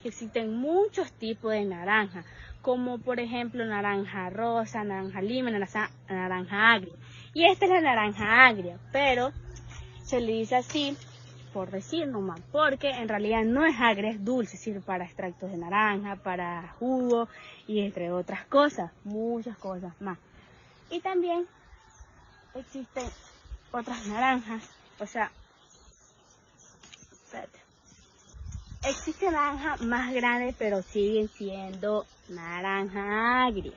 Existen muchos tipos de naranja, como por ejemplo naranja rosa, naranja lima, naranja agria. Y esta es la naranja agria, pero se le dice así por decir nomás, porque en realidad no es agria, es dulce, sirve para extractos de naranja, para jugo y entre otras cosas, muchas cosas más. Y también existen otras naranjas, o sea, existe naranja más grande, pero siguen siendo naranja agria.